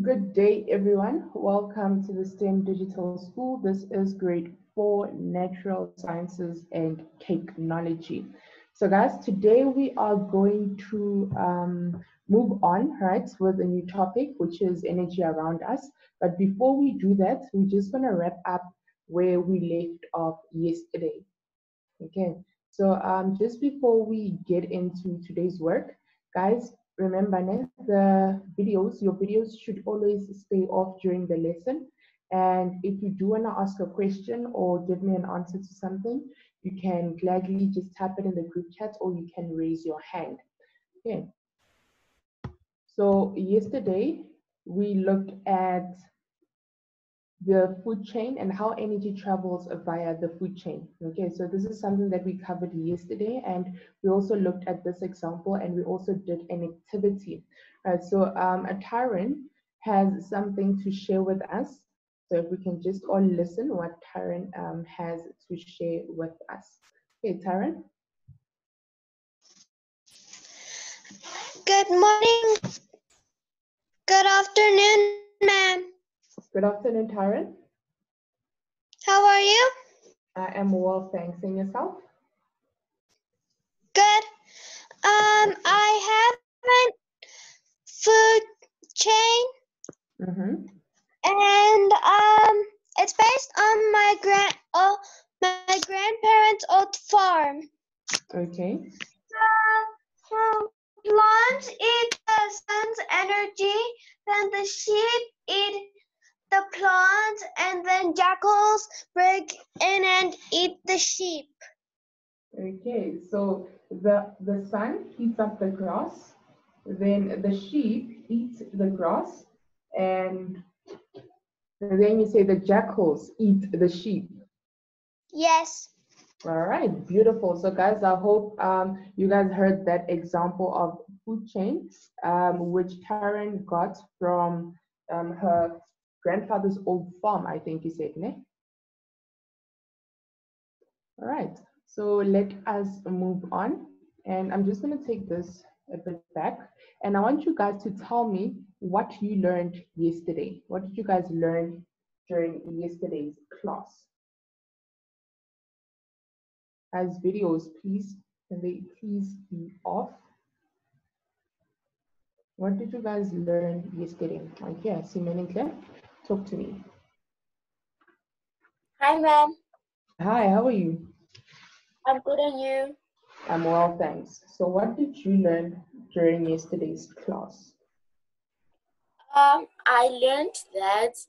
Good day, everyone. Welcome to the STEM Digital School. This is grade 4, Natural Sciences and Technology. So guys, today we are going to move on, right, with a new topic, which is energy around us. But before we do that, we're just going to wrap up where we left off yesterday. Okay, so just before we get into today's work, guys, remember your videos should always stay off during the lesson. And if you do want to ask a question or give me an answer to something, you can gladly just type it in the group chat or you can raise your hand. Okay, so yesterday we looked at the food chain and how energy travels via the food chain. Okay, so this is something that we covered yesterday, and we also looked at this example, and we also did an activity. Right, so Tyron has something to share with us. So if we can just all listen what Tyron has to share with us. Okay, Tyron. Good morning. Good afternoon, ma'am. Good afternoon, Tyron. How are you? I am well, thanks. And yourself? Good. I have a food chain, and it's based on my grandparents' old farm. Okay. Plants eat the sun's energy, then the sheep eat the plants, and then jackals break in and eat the sheep. Okay, so the sun heats up the grass, then the sheep eat the grass, and then you say the jackals eat the sheep. Yes. All right, beautiful. So guys, I hope you guys heard that example of food chain, which Karen got from her grandfather's old farm, I think you said, ne? All right, so let us move on. And I'm just going to take this a bit back. And I want you guys to tell me what you learned yesterday. What did you guys learn during yesterday's class? As videos, please, can they please be off? What did you guys learn yesterday? Okay, I see Meninka. Talk to me. Hi, ma'am. Hi, how are you? I'm good, and you? I'm well, thanks. So what did you learn during yesterday's class? I learned that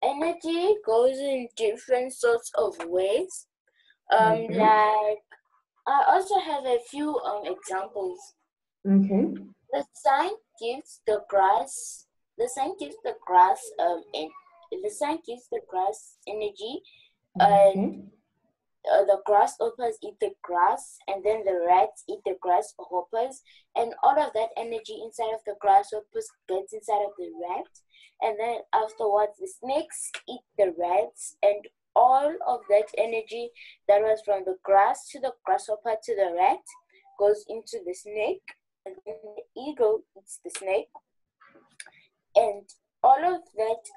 energy goes in different sorts of ways. Like I also have a few examples. Okay. The sun gives the grass energy, and the grasshoppers eat the grass, and then the rats eat the grasshoppers, and all of that energy inside of the grasshoppers gets inside of the rats, and then afterwards the snakes eat the rats, and all of that energy that was from the grass to the grasshopper to the rat goes into the snake, and then the eagle eats the snake, and all of that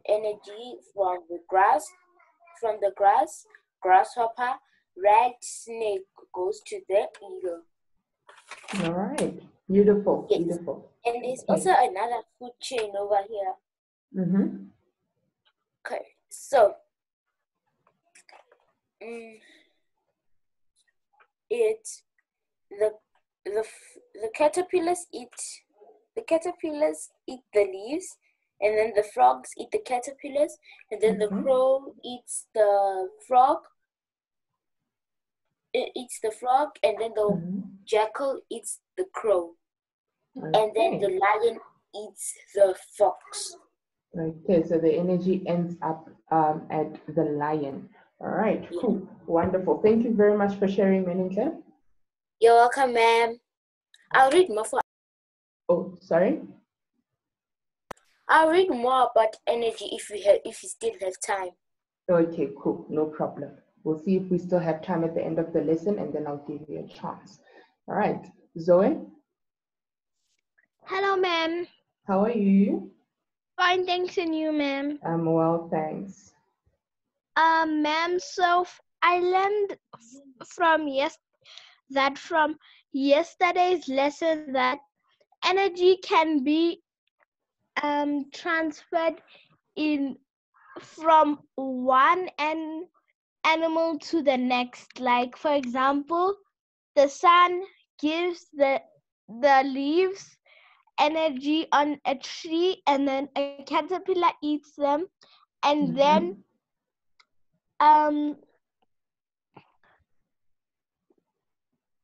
energy from the grass, grasshopper, rat, snake goes to the eagle. All right, beautiful, yes. Beautiful. And there's also another food chain over here. Okay, so the caterpillars eat the leaves, and then the frogs eat the caterpillars, and then the crow eats the frog. It eats the frog, and then the jackal eats the crow, and then the lion eats the fox. Okay, so the energy ends up at the lion. All right, cool, wonderful. Thank you very much for sharing, Meninka. You're welcome, ma'am. I'll read more for. Oh, sorry. I'll read more about energy if you still have time. Okay, cool, no problem. We'll see if we still have time at the end of the lesson, and then I'll give you a chance. All right, Zoe. Hello, ma'am. How are you? Fine, thanks, and you, ma'am. I'm well, thanks. Ma'am, so I learned from yesterday's lesson that energy can be transferred in from one animal to the next. Like for example, the sun gives the leaves energy on a tree, and then a caterpillar eats them, and then Mhm. um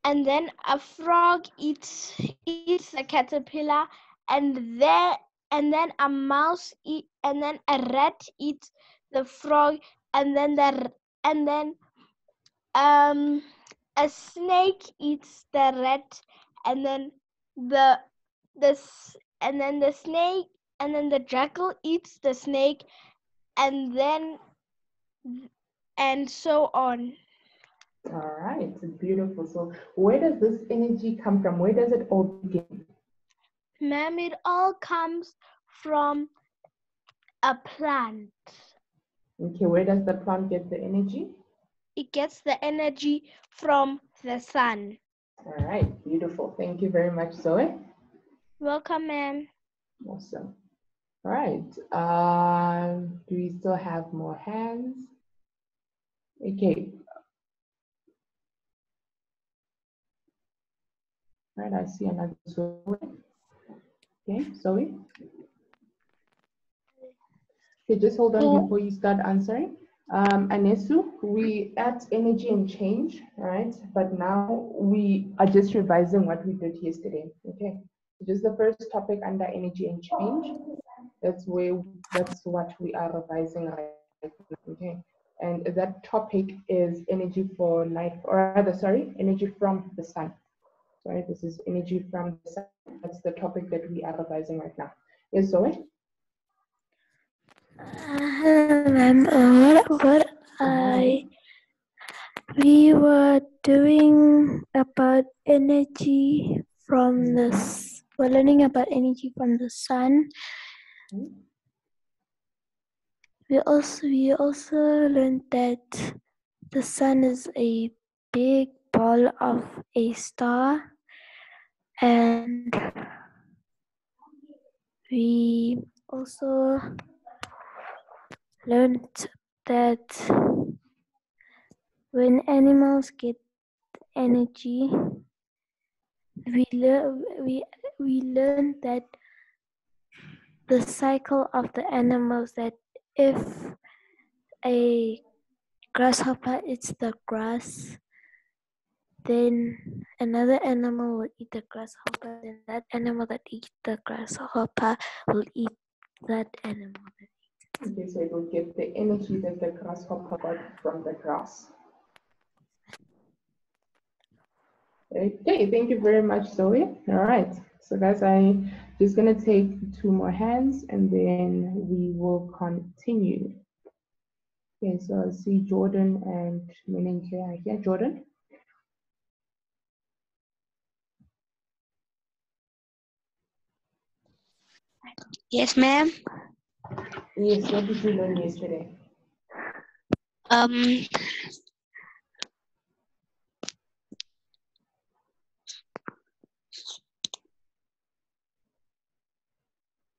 and then a frog eats the caterpillar, and then a mouse and then a rat eats the frog, and then and then um a snake eats the rat, and then the and then the snake and then the jackal eats the snake, and then and so on. All right, beautiful. So, where does this energy come from? Where does it all begin? Ma'am, it all comes from a plant. Okay, where does the plant get the energy? It gets the energy from the sun. All right, beautiful. Thank you very much, Zoe. Welcome, ma'am. Awesome. All right. Do we still have more hands? Okay. All right, I see another Zoe. Okay, Zoe. Okay, just hold on before you start answering. Anesu, we add energy and change, right? But now we are just revising what we did yesterday. Okay. Just the first topic under energy and change. That's what we are revising right now. Okay. And that topic is energy for light, or rather, sorry, energy from the sun. Sorry, this is energy from the sun. That's the topic that we are revising right now. Yes, Zoe? Hello, ma'am. What I we were doing about energy from we're learning about energy from the sun. We also learned that the sun is a big ball of a star, and we also learned that when animals get energy, we learned that the cycle of the animals, that if a grasshopper eats the grass, then another animal will eat the grasshopper, and that animal that eats the grasshopper will eat that animal. Okay, so it will get the energy that the grasshopper got from the grass. Okay, thank you very much, Zoe. All right, so guys, I'm just gonna take 2 more hands and then we will continue. Okay, so I see Jordan and Meninke are here. Jordan? Yes, ma'am. Yes, what did you learn yesterday? Um,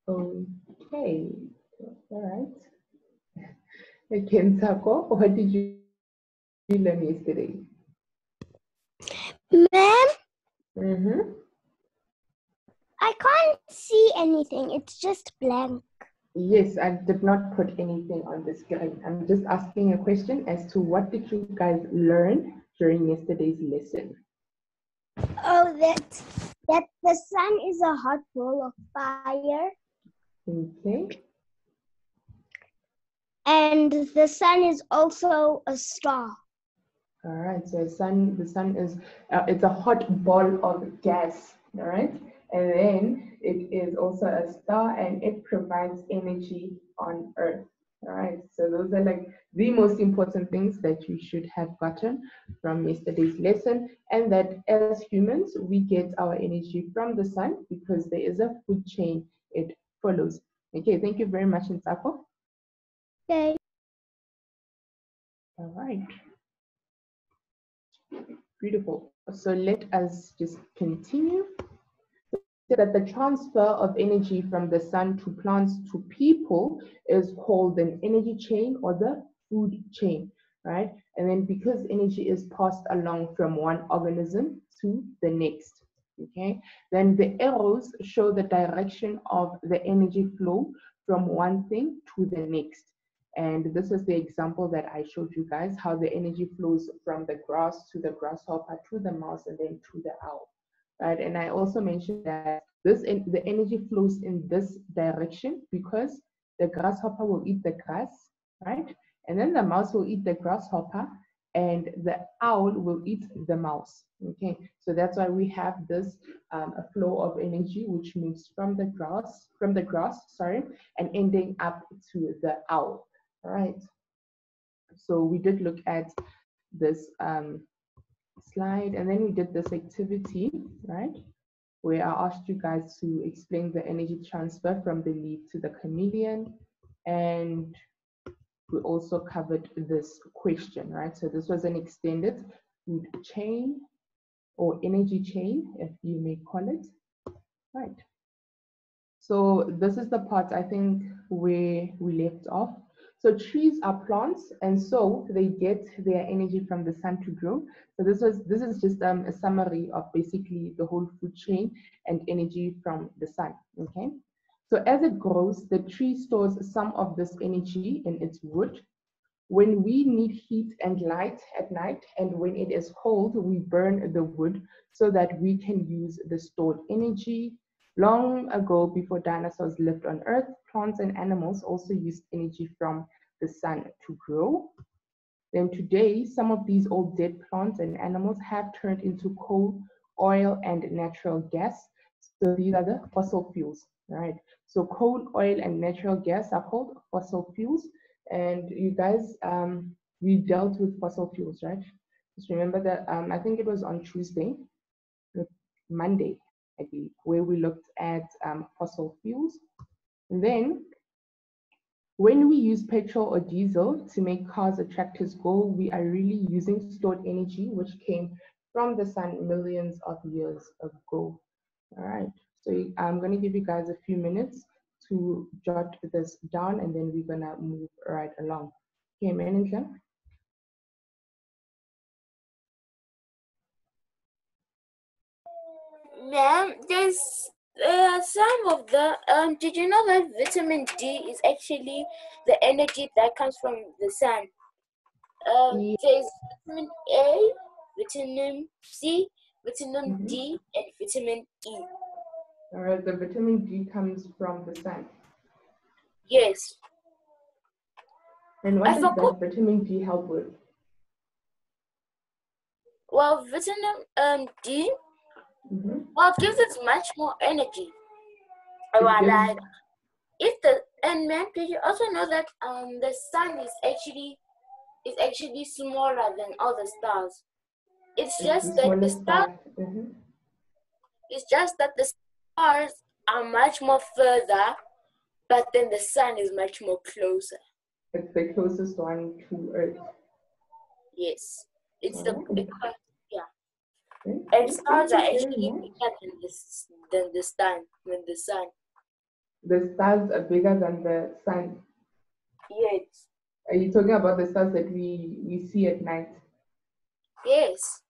Okay, all right. Okay, Tako, what did you learn yesterday? Ma'am, Mm-hmm. I can't see anything. It's just blank. Yes, I did not put anything on the screen. I'm just asking a question as to what did you guys learn during yesterday's lesson? Oh, that the sun is a hot ball of fire, Okay. and the sun is also a star. All right. So the sun is it's a hot ball of gas. All right. And then it is also a star, and it provides energy on Earth. All right. So those are like the most important things that you should have gotten from yesterday's lesson, and that as humans we get our energy from the sun because there is a food chain it follows. Okay, thank you very much, Nsako. Okay. All right. Beautiful. So let us just continue. So that the transfer of energy from the sun to plants to people is called an energy chain or the food chain, right? And then because energy is passed along from one organism to the next, okay? Then the arrows show the direction of the energy flow from one thing to the next. And this is the example that I showed you guys, how the energy flows from the grass to the grasshopper to the mouse and then to the owl, right? And I also mentioned that the energy flows in this direction because the grasshopper will eat the grass, right? And then the mouse will eat the grasshopper and the owl will eat the mouse. Okay, so that's why we have this a flow of energy which moves from the grass, sorry, and ending up to the owl. All right. So we did look at this slide, and then we did this activity, right, where I asked you guys to explain the energy transfer from the leaf to the chameleon, and we also covered this question, right? So this was an extended food chain or energy chain, if you may call it, right? So this is the part I think where we left off. So trees are plants, and so they get their energy from the sun to grow. So this is just a summary of basically the whole food chain and energy from the sun. Okay. So as it grows, the tree stores some of this energy in its wood. When we need heat and light at night, and when it is cold, we burn the wood so that we can use the stored energy. Long ago, before dinosaurs lived on Earth, plants and animals also used energy from the sun to grow. Then today, some of these old dead plants and animals have turned into coal, oil, and natural gas. So these are the fossil fuels, right? So coal, oil, and natural gas are called fossil fuels. And you guys, we dealt with fossil fuels, right? Just remember that I think it was on Tuesday, Monday, I believe, where we looked at fossil fuels. And then when we use petrol or diesel to make cars or tractors go, we are really using stored energy, which came from the sun millions of years ago. All right, so I'm going to give you guys a few minutes to jot this down, and then we're going to move right along. Okay, Manager? Ma'am, there's some of the did you know that vitamin D is actually the energy that comes from the sun? There's vitamin A, vitamin C, vitamin D, and vitamin E. All right, the vitamin D comes from the sun. Yes. And what does that vitamin D help with? Well, vitamin D, well, it gives us much more energy. Like if the and ma'am, did you also know that the sun is actually smaller than all the stars? It's just that the stars. It's just that the stars are much more further, but then the sun is much more closer. It's the closest one to Earth. Yes, it's yeah. And stars are actually bigger than the sun. The stars are bigger than the sun. Yes. Are you talking about the stars that we see at night? Yes.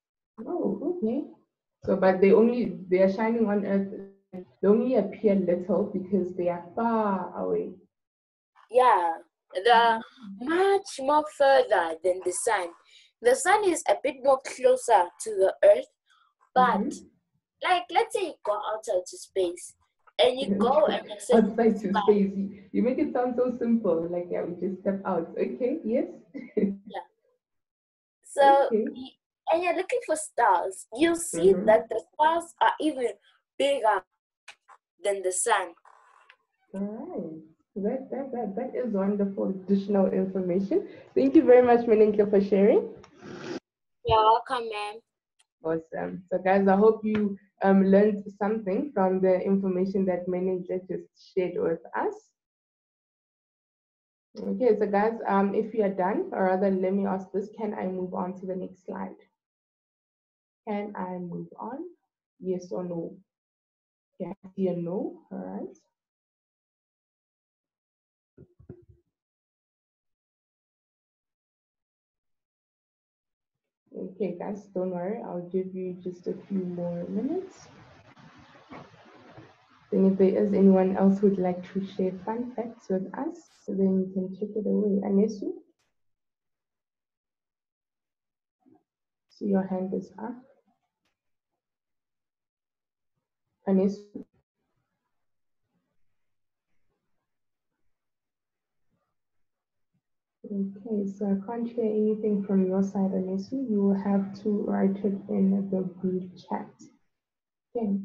Oh, okay. So, but they are shining on Earth. They only appear little because they are far away. Yeah, they're much more further than the sun. The sun is a bit more closer to the Earth, but like let's say you go outside to space and you go and you outside to space. You make it sound so simple. Like, yeah, we just step out. Okay, yes. Yeah. So, and you're looking for stars. You see that the stars are even bigger than the sun. All right. That is wonderful additional information. Thank you very much, Meninka, for sharing. You're welcome, ma'am. Awesome. So guys, I hope you learned something from the information that manager just shared with us. Okay, so guys, if you are done, or rather, let me ask this, can I move on to the next slide? Can I move on? Yes or no? Okay, I see a no, all right. Okay, guys, don't worry. I'll give you just a few more minutes. Then if there is anyone else who'd like to share fun facts with us, then you can take it away. Anesu? See your hand is up. Anesu? Okay, so I can't hear anything from your side, Anesu. You will have to write it in the group chat. Okay.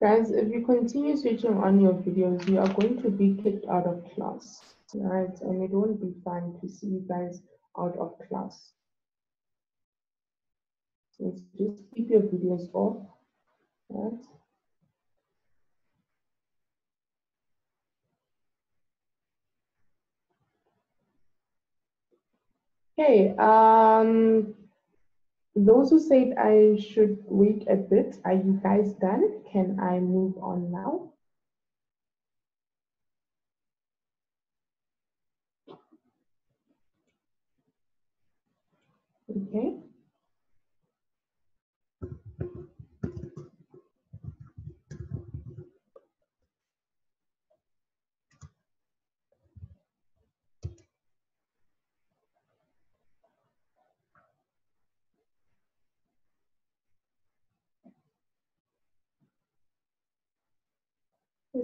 Guys, if you continue switching on your videos, you are going to be kicked out of class, right? And it won't be fun to see you guys out of class. So just keep your videos off, right? Okay, those who said I should wait a bit, are you guys done? Can I move on now? Okay.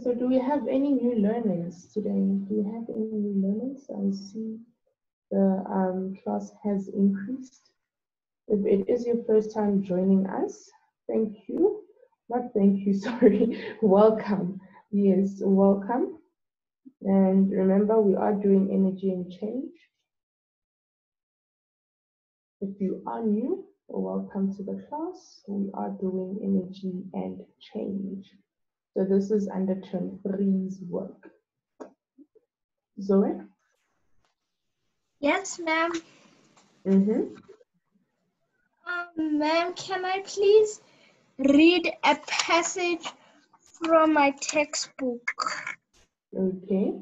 So do we have any new learners today? Do we have any new learners? I see the class has increased. If it is your first time joining us, thank you. Not thank you, sorry. Welcome. Yes, welcome. And remember, we are doing energy and change. If you are new, welcome to the class. We are doing energy and change. So this is under term 3's work. Zoe? Yes, ma'am. Mm-hmm. Ma'am, can I please read a passage from my textbook? Okay.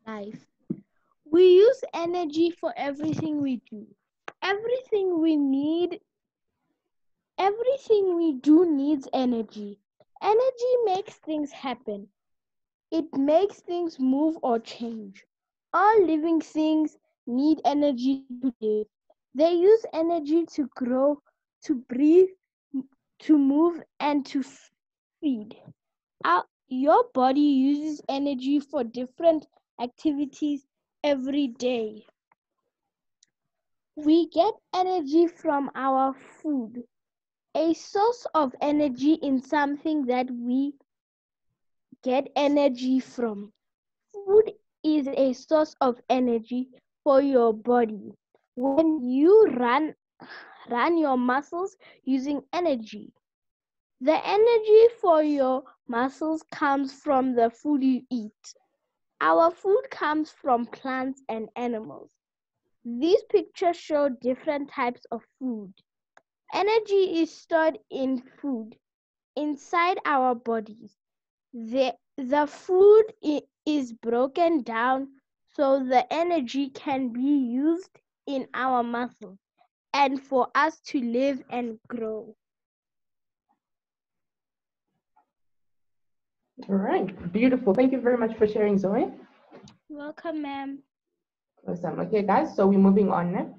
Life. We use energy for everything we do. Everything we need, everything we do needs energy. Energy makes things happen. It makes things move or change. All living things need energy to live. They use energy to grow, to breathe, to move, and to feed. Your body uses energy for different activities every day. We get energy from our food, a source of energy in something that we get energy from. Food is a source of energy for your body. When you run your muscles using energy. The energy for your muscles comes from the food you eat. Our food comes from plants and animals. These pictures show different types of food. Energy is stored in food inside our bodies. The food is broken down so the energy can be used in our muscles and for us to live and grow. All right. Beautiful. Thank you very much for sharing, Zoe. Welcome, ma'am. Awesome. Okay, guys, so we're moving on now.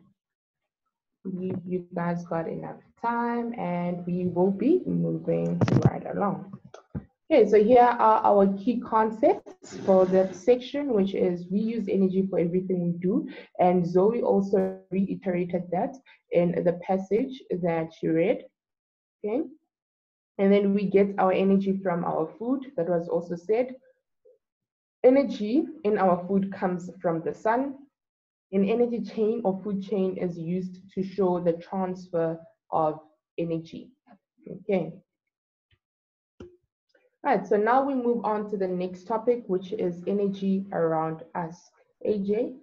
Believe you guys got enough time and we will be moving right along. Okay, so here are our key concepts for that section, which is we use energy for everything we do. And Zoe also reiterated that in the passage that she read. Okay, and then we get our energy from our food. That was also said. Energy in our food comes from the sun. An energy chain or food chain is used to show the transfer of energy. Okay. Right, so now we move on to the next topic, which is energy around us. AJ?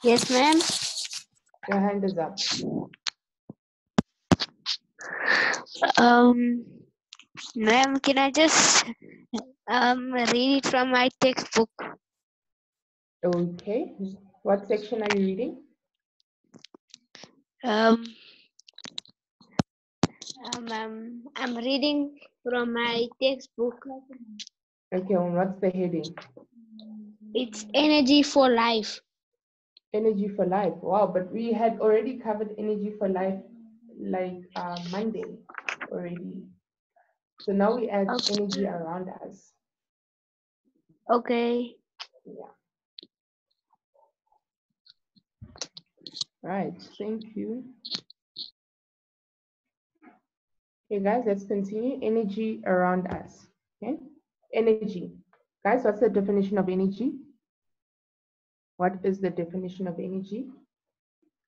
Yes, ma'am. Your hand is up. Ma'am, can I just read it from my textbook? Okay. What section are you reading? I'm reading from my textbook. Okay, and what's the heading? It's energy for life. Energy for life. Wow, but we had already covered energy for life like Monday already. So now we add energy around us. Okay. Yeah. Right, thank you. Okay, guys, let's continue. Energy around us. Okay, energy. Guys, what's the definition of energy? What is the definition of energy?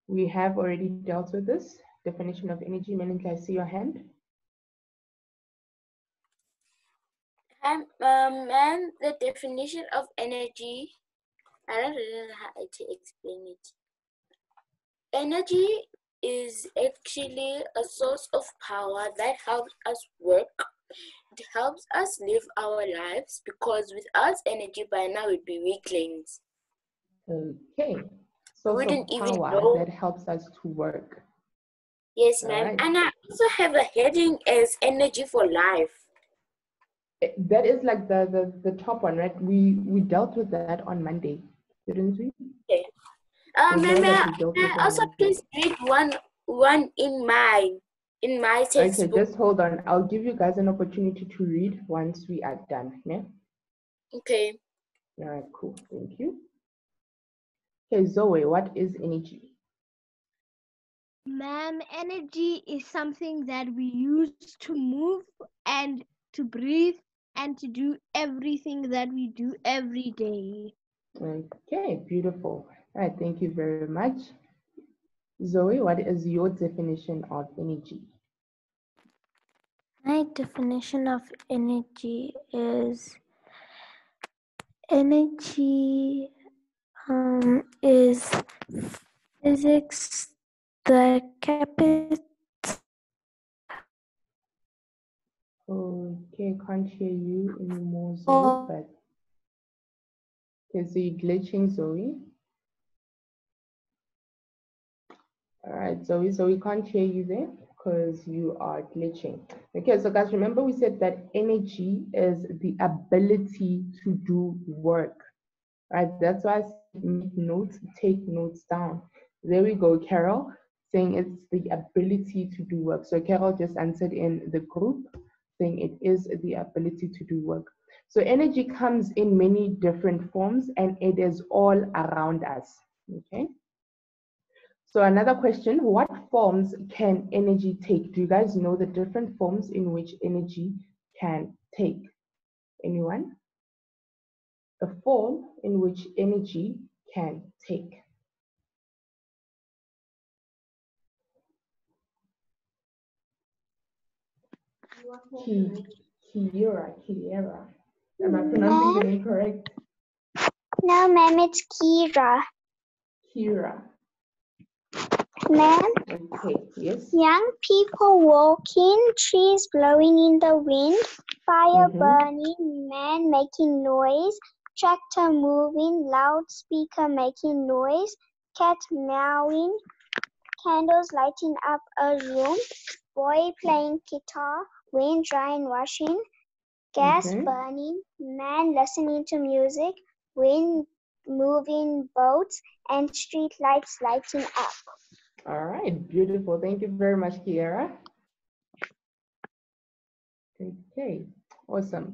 We have already dealt with this. Definition of energy. Melinda, I see your hand. And the definition of energy, I don't really know how to explain it. Energy is actually a source of power that helps us work. It helps us live our lives because without energy by now we'd be weaklings. Okay, source of Wouldn't even power know. that helps us to work. Yes, All ma'am. right. And I also have a heading as energy for life. That is like the top one, right? We dealt with that on Monday, didn't we? Okay. There's one that Ma'am, we dealt may with I on also Monday. please read one in my textbook. Okay, just hold on. I'll give you guys an opportunity to read once we are done. Yeah. Okay. All right, cool. Thank you. Okay, Zoe, what is energy? Ma'am, energy is something that we use to move and to breathe and to do everything that we do every day. Okay, beautiful. All right, thank you very much. Zoe, what is your definition of energy? My definition of energy is energy is physics, the capacity. Okay, can't hear you anymore, Zoe, but okay, so you're glitching, Zoe. All right, Zoe, so we can't hear you there because you are glitching. Okay, so guys, remember we said that energy is the ability to do work, right? That's why I said make notes, take notes down. There we go, Carol, saying it's the ability to do work. So Carol just answered in the group saying it is the ability to do work. So energy comes in many different forms and it is all around us, okay? So another question, what forms can energy take? Do you guys know the different forms in which energy can take? Anyone? A form in which energy can take. Kiera. Am I pronouncing the name correct? No, ma'am, it's Kira. Kira. Ma'am, Okay, yes. young people walking, trees blowing in the wind, fire burning, man making noise, tractor moving, loudspeaker making noise, cat meowing, candles lighting up a room, boy playing guitar, wind drying washing, gas Okay. burning, man listening to music, wind moving boats, and street lights lighting up. All right, beautiful. Thank you very much, Kiara. Okay, awesome.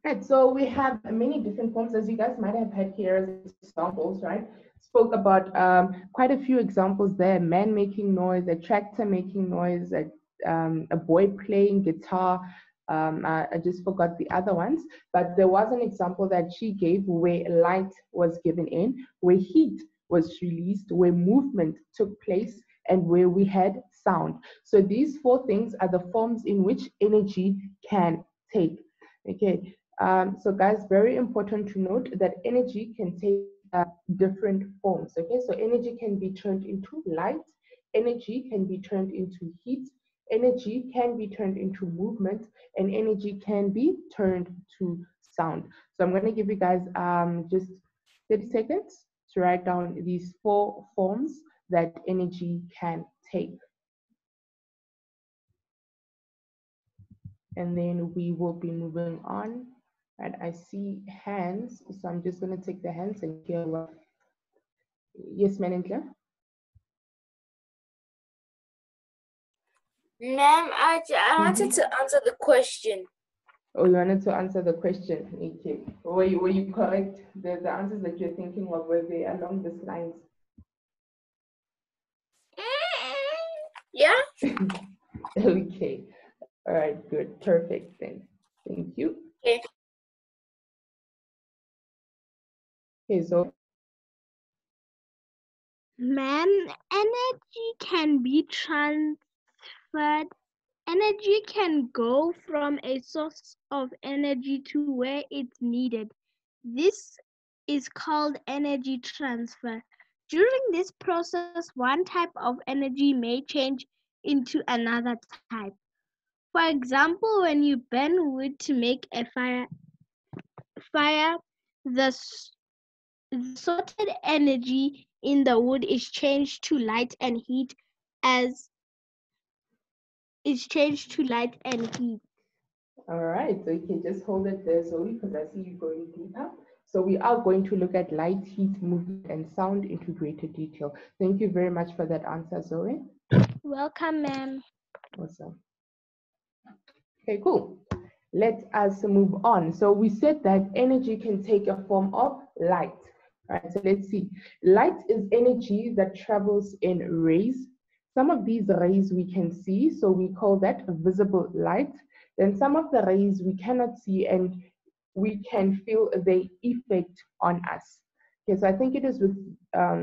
Right, so we have many different forms, as you guys might have had here as examples, right? Spoke about quite a few examples there: man making noise, a tractor making noise, a boy playing guitar. I just forgot the other ones, but there was an example that she gave where light was given in, where heat was released, where movement took place, and where we had sound. So these four things are the forms in which energy can take. Okay, so guys, very important to note that energy can take different forms. Okay, so energy can be turned into light, energy can be turned into heat, energy can be turned into movement, and energy can be turned to sound. So I'm going to give you guys just 30 seconds to write down these four forms that energy can take. And then we will be moving on. And I see hands, so I'm just going to take the hands and hear what. Yes, Manager. Ma'am, I wanted to answer the question. Oh, you wanted to answer the question. Okay. Were you correct? The answers that you're thinking of, were they along these lines? Yeah. Okay. All right, good. Perfect then. Thank you. Okay. Okay, so Man, energy can be transferred. Energy can go from a source of energy to where it's needed. This is called energy transfer. During this process, one type of energy may change into another type. For example, when you burn wood to make a fire, the sorted energy in the wood is changed to light and heat as is changed to light and heat. all right, so you can just hold it there, Zoe, because I see you going deeper. So we are going to look at light, heat, movement, and sound into greater detail. Thank you very much for that answer, Zoe. Welcome, ma'am. Awesome. Okay, cool. Let us move on. So we said that energy can take a form of light. All right, so let's see. Light is energy that travels in rays. Some of these rays we can see, so we call that visible light. Then some of the rays we cannot see and we can feel the effect on us. Okay, so I think it is with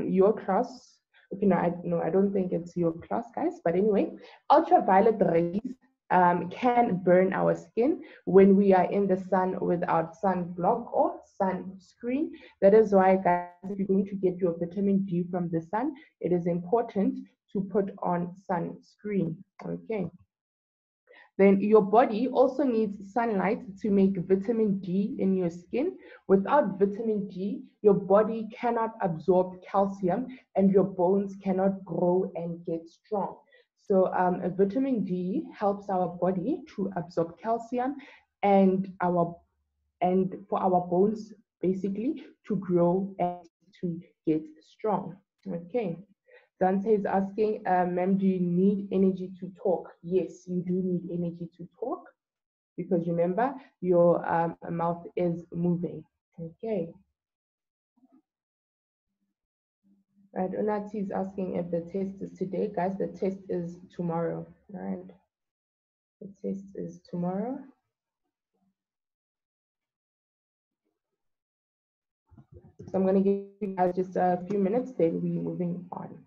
your class. Okay, no, I don't think it's your class, guys. But anyway, ultraviolet rays can burn our skin when we are in the sun without sunblock or sunscreen. That is why, guys, if you're going to get your vitamin D from the sun, it is important to put on sunscreen. Okay. Then your body also needs sunlight to make vitamin D in your skin. Without vitamin D, your body cannot absorb calcium and your bones cannot grow and get strong. So vitamin D helps our body to absorb calcium and for our bones basically to grow and to get strong. Okay. Dante is asking, ma'am, do you need energy to talk? Yes, you do need energy to talk because remember, your mouth is moving. Okay. Right, Unati is asking if the test is today. Guys, the test is tomorrow. All right. The test is tomorrow. So I'm going to give you guys just a few minutes, then we're moving on.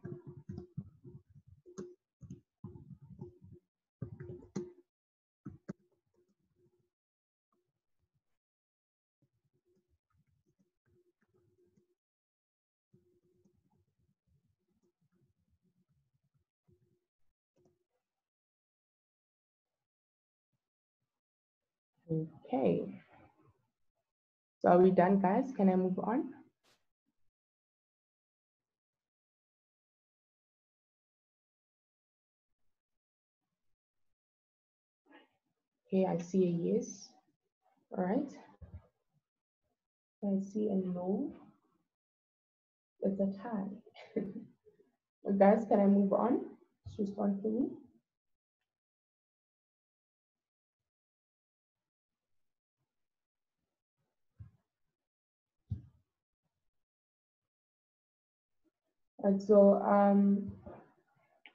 Okay. So are we done, guys? Can I move on? Okay, I see a yes. All right. I see a no. It's a tie. Guys, can I move on? Just respond to me. And so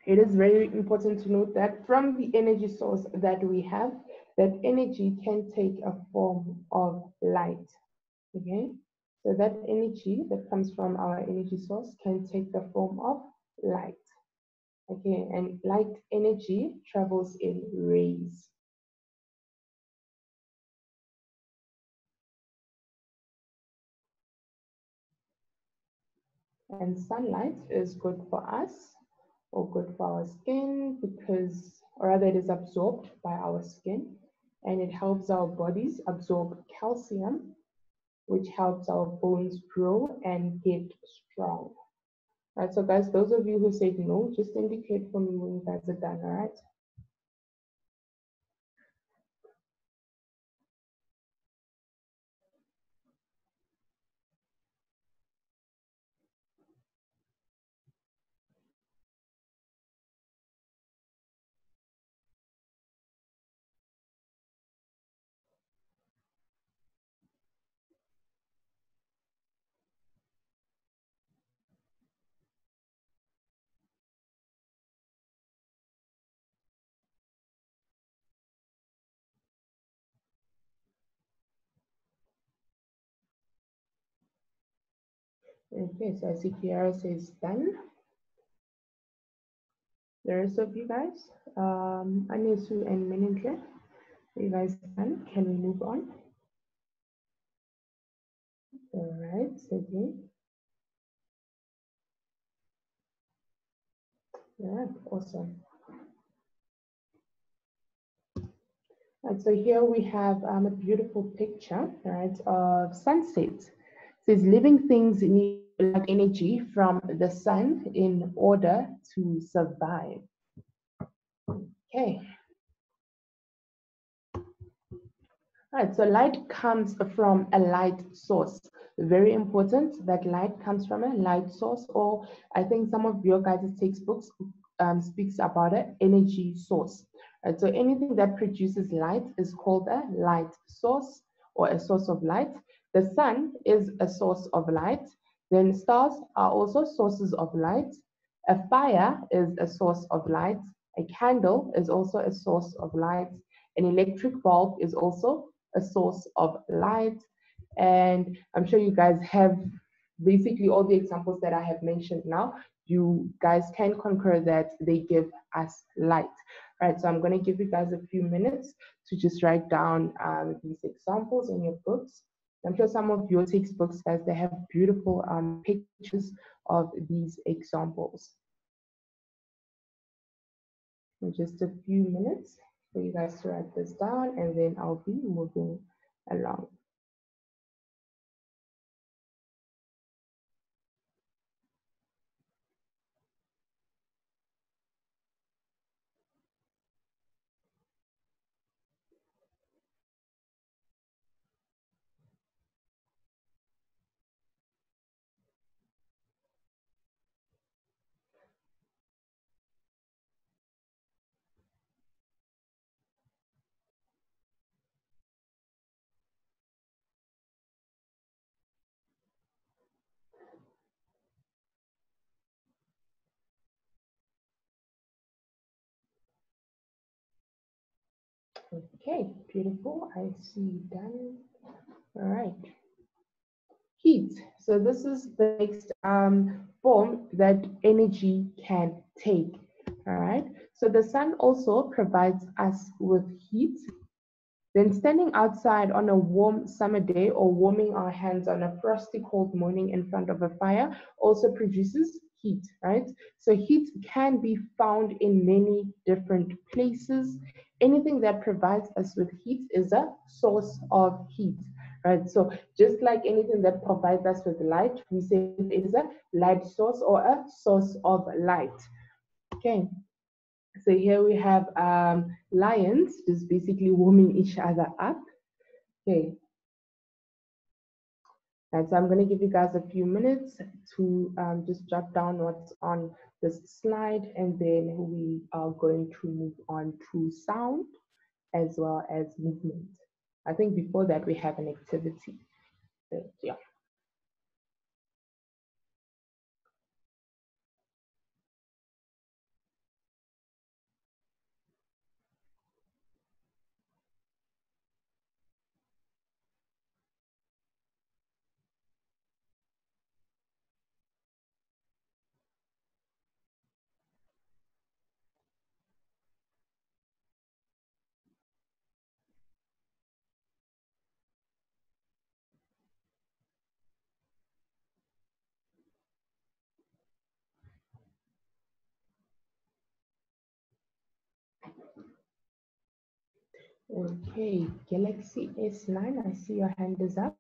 it is very important to note that from the energy source that we have, that energy can take a form of light. Okay, so that energy that comes from our energy source can take the form of light. Okay, and light energy travels in rays. And sunlight is good for us or good for our skin because, or rather, it is absorbed by our skin and it helps our bodies absorb calcium, which helps our bones grow and get strong. All right, so guys, those of you who said no, just indicate for me when you guys are done, all right? Okay, so I see Kiara says done. The rest of you guys, Anesu and Menindre, are you guys done? Can we move on? All right, okay. Yeah, awesome. And so here we have a beautiful picture, right, of sunset. It says living things need light energy from the sun in order to survive. Okay. Right, so light comes from a light source. Very important that light comes from a light source, or I think some of your guys' textbooks speaks about an energy source. Right, so anything that produces light is called a light source or a source of light. The sun is a source of light. Then stars are also sources of light. A fire is a source of light. A candle is also a source of light. An electric bulb is also a source of light. And I'm sure you guys have basically all the examples that I have mentioned now. You guys can concur that they give us light. Right, so I'm going to give you guys a few minutes to just write down these examples in your books. I'm sure some of your textbooks, guys, they have beautiful pictures of these examples. In just a few minutes for you guys to write this down, and then I'll be moving along. Okay, beautiful. I see done. All right. Heat. So this is the next form that energy can take. All right. So the sun also provides us with heat. Then standing outside on a warm summer day or warming our hands on a frosty cold morning in front of a fire also produces heat, right? So heat can be found in many different places. Anything that provides us with heat is a source of heat, right? So just like anything that provides us with light, we say it is a light source or a source of light. Okay. So here we have lions just basically warming each other up. Okay. And so I'm going to give you guys a few minutes to just jot down what's on this slide, and then we are going to move on to sound as well as movement. I think before that we have an activity. So, yeah. Okay, Galaxy S9, I see your hand is up.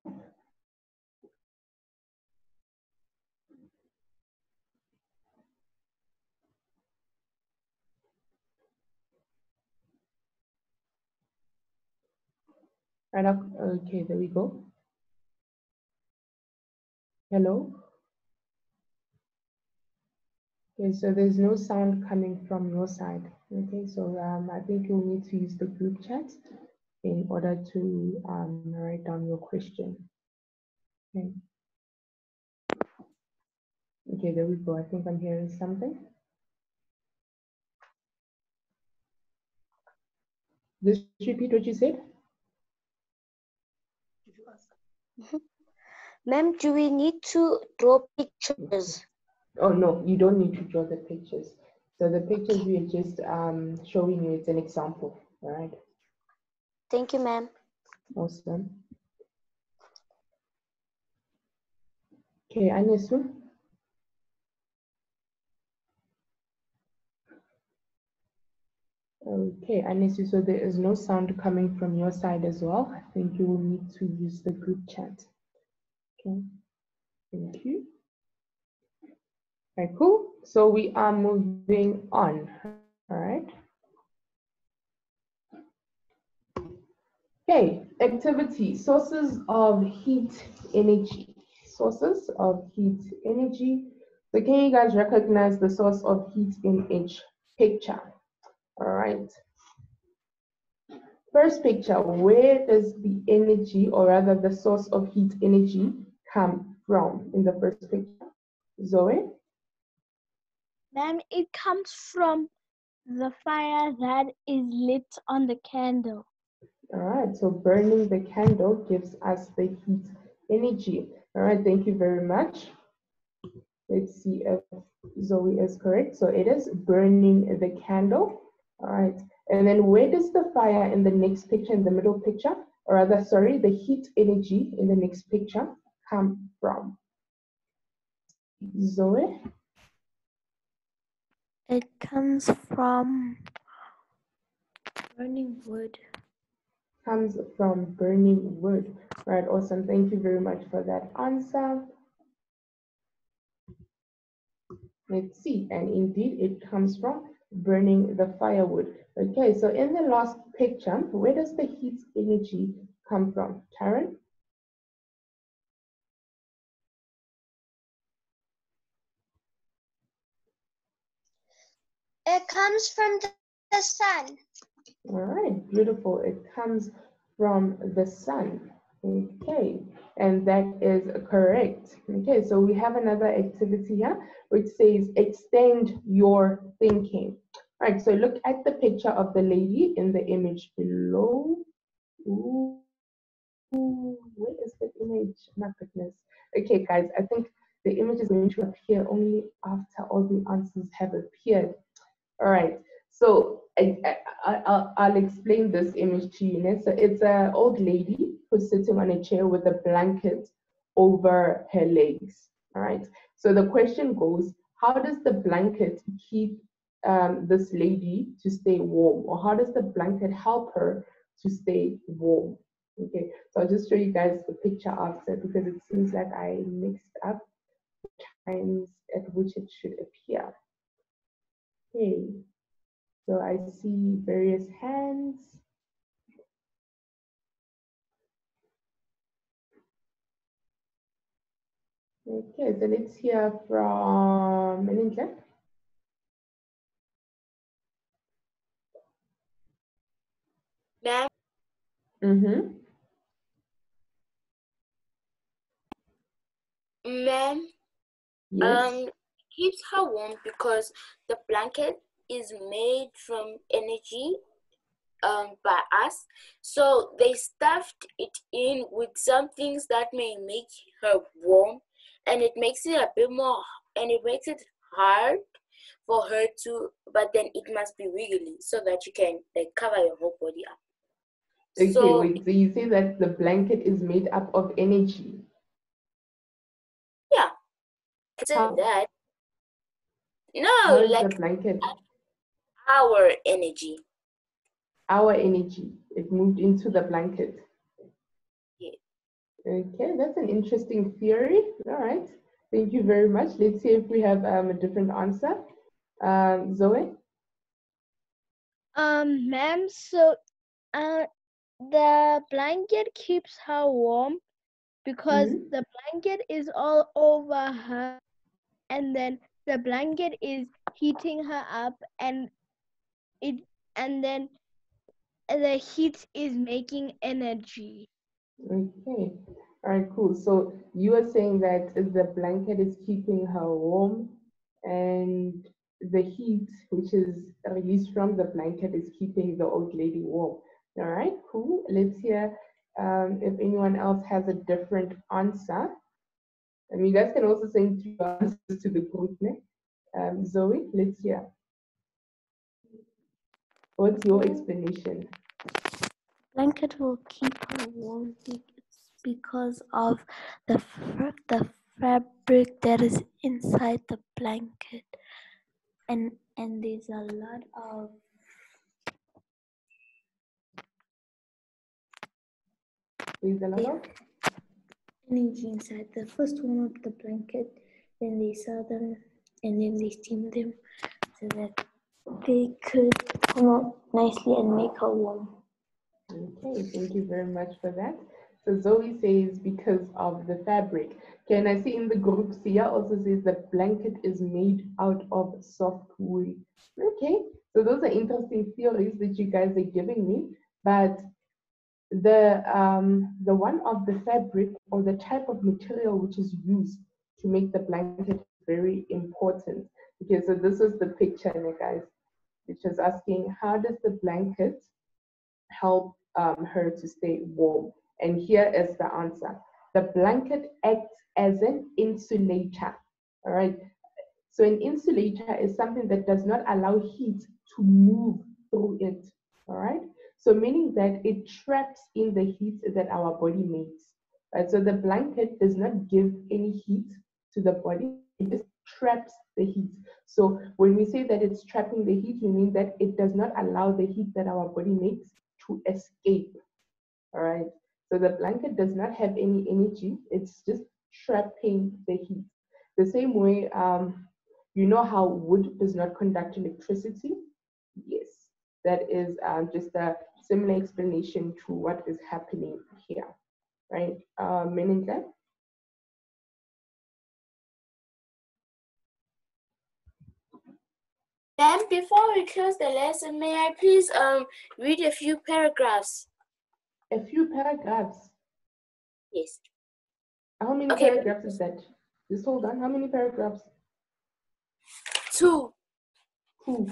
Right up. Okay, there we go. Hello. Okay, so there's no sound coming from your side. Okay, so I think you'll need to use the group chat in order to write down your question. Okay. Okay, there we go. I think I'm hearing something. Just repeat what you said. Ma'am, do we need to draw pictures? Oh no, you don't need to draw the pictures. So the pictures we are just showing you, it's an example. All right. Thank you, ma'am. Awesome. Okay, Anesu. Okay, Anesu, so there is no sound coming from your side as well. I think you will need to use the group chat. Okay, thank you. All right, cool. So we are moving on. All right. Okay, activity, sources of heat energy. Sources of heat energy. So can you guys recognize the source of heat in each picture? All right. First picture, where does the energy, or rather the source of heat energy, come from in the first picture? Zoe? Ma'am, it comes from the fire that is lit on the candle. All right, so burning the candle gives us the heat energy. All right, thank you very much. Let's see if Zoe is correct. So it is burning the candle. All right, and then where does the fire in the next picture, in the middle picture, or rather, sorry, the heat energy in the next picture come from? Zoe? It comes from burning wood. Comes from burning wood. Right, awesome. Thank you very much for that answer. Let's see, and indeed it comes from burning the firewood. Okay, so in the last picture, where does the heat energy come from? Karen? It comes from the sun. All right, beautiful. It comes from the sun. Okay, and that is correct. Okay, so we have another activity here which says extend your thinking. All right, so look at the picture of the lady in the image below. Ooh, where is the image? My goodness. Okay, guys, I think the image is going to appear only after all the answers have appeared. All right, so I'll explain this image to you. So it's an old lady who's sitting on a chair with a blanket over her legs. All right, so the question goes, how does the blanket keep this lady to stay warm? Or how does the blanket help her to stay warm? Okay, so I'll just show you guys the picture after because it seems like I mixed up times at which it should appear. Okay. So I see various hands. Okay, so let's hear from Melinda. Ma'am, Mm-hmm. ma'am, Yes. keeps her warm because the blanket is made from energy by us. So they stuffed it in with some things that may make her warm, and it makes it a bit more, and it makes it hard for her to, but then it must be wiggly so that you can like cover your whole body up. Okay, So wait, so you say that the blanket is made up of energy. yeah, so How? that How no, is the like blanket our energy. our energy? It moved into the blanket. Yeah. Okay, that's an interesting theory. All right, thank you very much. Let's see if we have a different answer. Zoe? Ma'am, so the blanket keeps her warm because Mm-hmm. the blanket is all over her, and then the blanket is heating her up, it and then the heat is making energy. Okay. All right, cool. So you are saying that the blanket is keeping her warm and the heat, which is released from the blanket, is keeping the old lady warm. All right, cool. Let's hear if anyone else has a different answer. You guys can also send your answers to the group. Ne? Zoe, let's hear. What's your explanation? Blanket will keep her warm because of the fabric that is inside the blanket, and there's a lot of There's a lot of energy inside the first one of the blanket. Then they sell them and then they steam them so that they could come out nicely and make her warm. Okay, thank you very much for that. So Zoe says because of the fabric. Can I see in the group, Sia also says the blanket is made out of soft wool. Okay, so those are interesting theories that you guys are giving me. But the one of the fabric or the type of material which is used to make the blanket is very important. Okay, so this is the picture, guys, which is asking how does the blanket help her to stay warm? And here is the answer. The blanket acts as an insulator. All right. So an insulator is something that does not allow heat to move through it. All right. So meaning that it traps in the heat that our body makes. Right. So the blanket does not give any heat to the body. It just traps the heat. So when we say that it's trapping the heat, we mean that it does not allow the heat that our body makes to escape. All right. So the blanket does not have any energy. It's just trapping the heat. The same way, you know how wood does not conduct electricity? Yes. That is just a similar explanation to what is happening here. Right. Meninka? Ma'am, before we close the lesson, may I please read a few paragraphs? A few paragraphs. Yes. How many Okay. paragraphs is that? Just hold on. How many paragraphs? 2. Cool.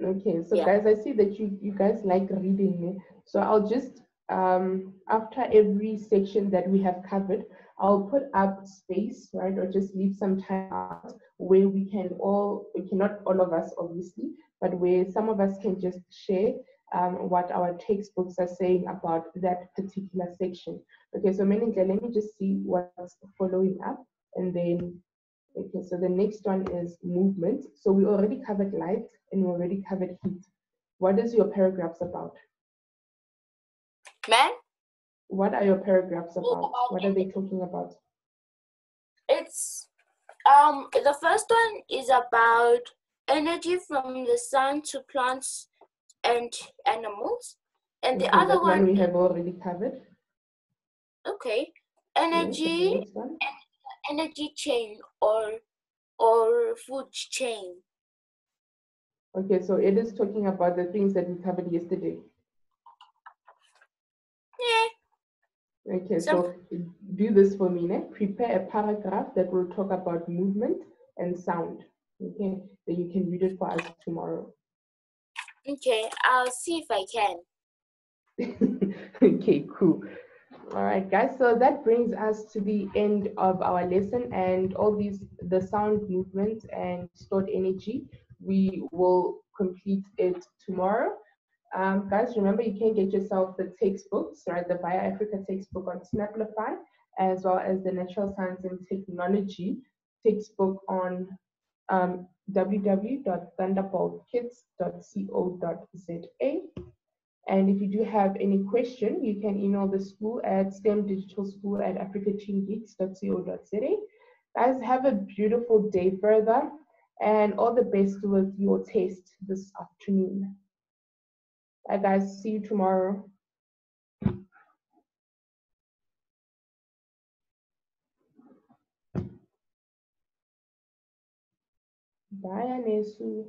Okay, so Yeah. guys, I see that you guys like reading. So I'll just after every section that we have covered, I'll put up space, right, or just leave some time out where we cannot all of us obviously, but where some of us can just share what our textbooks are saying about that particular section. Okay, so Melinda, let me just see what's following up, and then okay, so the next one is movement. So we already covered light and we already covered heat. What is your paragraphs about? Ma'am? What are your paragraphs about? About What are they talking about? It's the first one is about energy from the sun to plants and animals, and the Okay, other that one one we is have already covered. okay, Yes, and the energy next one. energy chain or food chain. Okay, so it is talking about the things that we covered yesterday. Yeah. Okay, so do this for me, ne? Prepare a paragraph that will talk about movement and sound. Okay, then you can read it for us tomorrow. Okay, I'll see if I can. Okay, cool. All right, guys, so that brings us to the end of our lesson, and all the sound movements and stored energy, we will complete it tomorrow. Guys, remember you can get yourself the textbooks, right? The Bio Africa textbook on Snaplify, as well as the Natural Science and Technology textbook on www.thunderboltkids.co.za. And if you do have any question, you can email the school at stemdigitalschool@africateamgeeks.co.za. Guys, have a beautiful day further, and all the best with your test this afternoon. Bye, guys. See you tomorrow. Bye, Anesu.